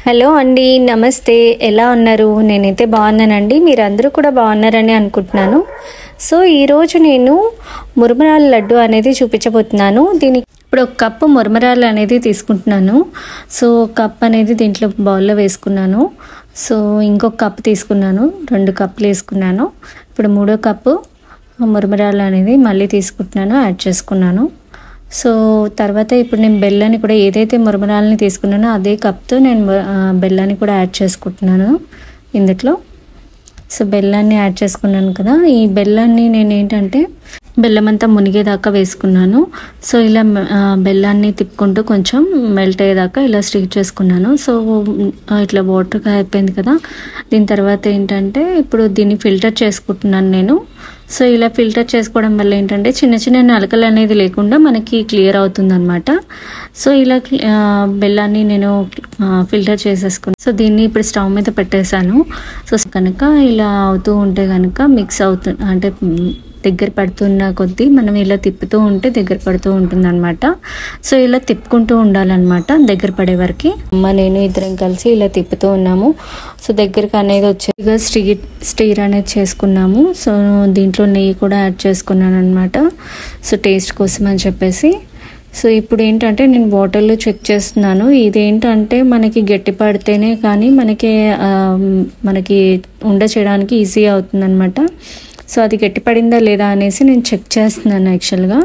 Hello అండి, నమస్తే. ఎలా ఉన్నారు? నేనైతే బాగున్నానండి. మీరందరూ కూడా బాగున్నారని అనుకుంటున్నాను. సో ఈరోజు నేను మురమరాల లడ్డు అనేది చూపించబోతున్నాను. దీనికి ఇప్పుడు ఒక కప్పు మురమరాలు అనేది తీసుకుంటున్నాను. సో కప్ అనేది దీంట్లో బౌల్లో వేసుకున్నాను. సో ఇంకొక కప్పు తీసుకున్నాను, 2 కప్పులు వేసుకున్నాను. ఇప్పుడు 3వ కప్పు మురమరాలు అనేది మళ్ళీ తీసుకుంటున్నాను, యాడ్ చేసుకున్నాను. సో తర్వాత ఇప్పుడు నేను బెల్లాన్ని కూడా ఏదైతే మురమరాలని తీసుకున్నానో అదే కప్తో నేను బెల్లాన్ని కూడా యాడ్ చేసుకుంటున్నాను ఇందులో. సో బెల్లాన్ని యాడ్ చేసుకున్నాను కదా, ఈ బెల్లాన్ని నేను ఏంటంటే బెల్లం అంతా మునిగేదాకా వేసుకున్నాను. సో ఇలా బెల్లాన్ని తిప్పుకుంటూ కొంచెం మెల్ట్ అయ్యేదాకా ఇలా స్టీర్ చేసుకున్నాను. సో ఇట్లా వాటర్గా అయిపోయింది కదా. దీని తర్వాత ఏంటంటే ఇప్పుడు దీన్ని ఫిల్టర్ చేసుకుంటున్నాను నేను. సో ఇలా ఫిల్టర్ చేసుకోవడం వల్ల ఏంటంటే చిన్న చిన్న నలకలు అనేది లేకుండా మనకి క్లియర్ అవుతుంది అనమాట. సో ఇలా బెల్లాన్ని నేను ఫిల్టర్ చేసేసుకున్నాను. సో దీన్ని ఇప్పుడు స్టవ్ మీద పెట్టేశాను. సో కనుక ఇలా అవుతూ ఉంటే కనుక మిక్స్ అవుతుంది, అంటే దగ్గర పడుతున్న కొద్దీ మనం ఇలా తిప్పుతూ ఉంటే దగ్గర పడుతూ ఉంటుంది అనమాట. సో ఇలా తిప్పుకుంటూ ఉండాలన్నమాట దగ్గర పడే వరకు. నేను ఇద్దరం కలిసి ఇలా తిప్పుతూ ఉన్నాము. సో దగ్గరికి అనేది వచ్చేగా స్టీర్ అనేది చేసుకున్నాము. సో దీంట్లో నెయ్యి కూడా యాడ్ చేసుకున్నాను అనమాట, సో టేస్ట్ కోసం అని చెప్పేసి. సో ఇప్పుడు ఏంటంటే నేను బాటిల్లో చెక్ చేస్తున్నాను. ఇదేంటంటే మనకి గట్టి పడితేనే కానీ మనకి ఉండ చేయడానికి ఈజీ అవుతుంది అనమాట. సో అది గట్టిపడిందా లేదా అనేసి నేను చెక్ చేస్తున్నాను యాక్చువల్గా.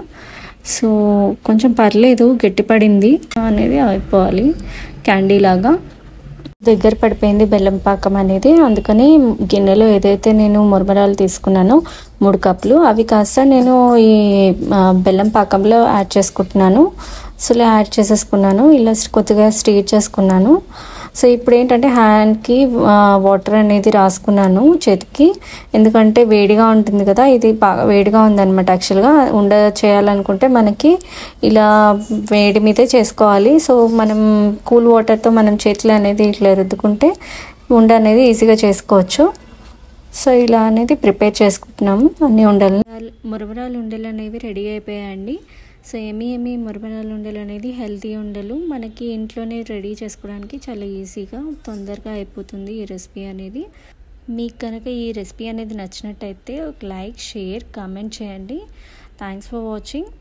సో కొంచెం పర్లేదు, గట్టిపడింది అనేది అయిపోవాలి, క్యాండీ లాగా దగ్గర పడిపోయింది బెల్లం పాకం అనేది. అందుకని గిన్నెలో ఏదైతే నేను మురమరాలు తీసుకున్నానో 3 కప్పులు అవి కాస్త నేను ఈ బెల్లం పాకంలో యాడ్ చేసుకుంటున్నాను. సో ఇలా యాడ్ చేసేసుకున్నాను, ఇలా కొద్దిగా స్టీర్ చేసుకున్నాను. సో ఇప్పుడు ఏంటంటే హ్యాండ్కి వాటర్ అనేది రాసుకున్నాను చేతికి, ఎందుకంటే వేడిగా ఉంటుంది కదా. ఇది బాగా వేడిగా ఉందన్నమాట. యాక్చువల్గా ఉండ చేయాలనుకుంటే మనకి ఇలా వేడి మీదే చేసుకోవాలి. సో మనం కూల్ వాటర్తో మనం చేతులు అనేది ఇట్లా రుద్దుకుంటే ఉండ అనేది ఈజీగా చేసుకోవచ్చు. సో ఇలా అనేది ప్రిపేర్ చేసుకుంటున్నాము. అన్ని మురమరాలు ఉండలు అనేవి రెడీ అయిపోయాయండి. సో ఏమి మురమరాలు ఉండలు అనేది హెల్తీ ఉండలు, మనకి ఇంట్లోనే రెడీ చేసుకోవడానికి చాలా ఈజీగా తొందరగా అయిపోతుంది ఈ రెసిపీ అనేది. మీకు కనుక ఈ రెసిపీ అనేది నచ్చినట్టయితే ఒక లైక్, షేర్, కామెంట్ చేయండి. Thanks for watching.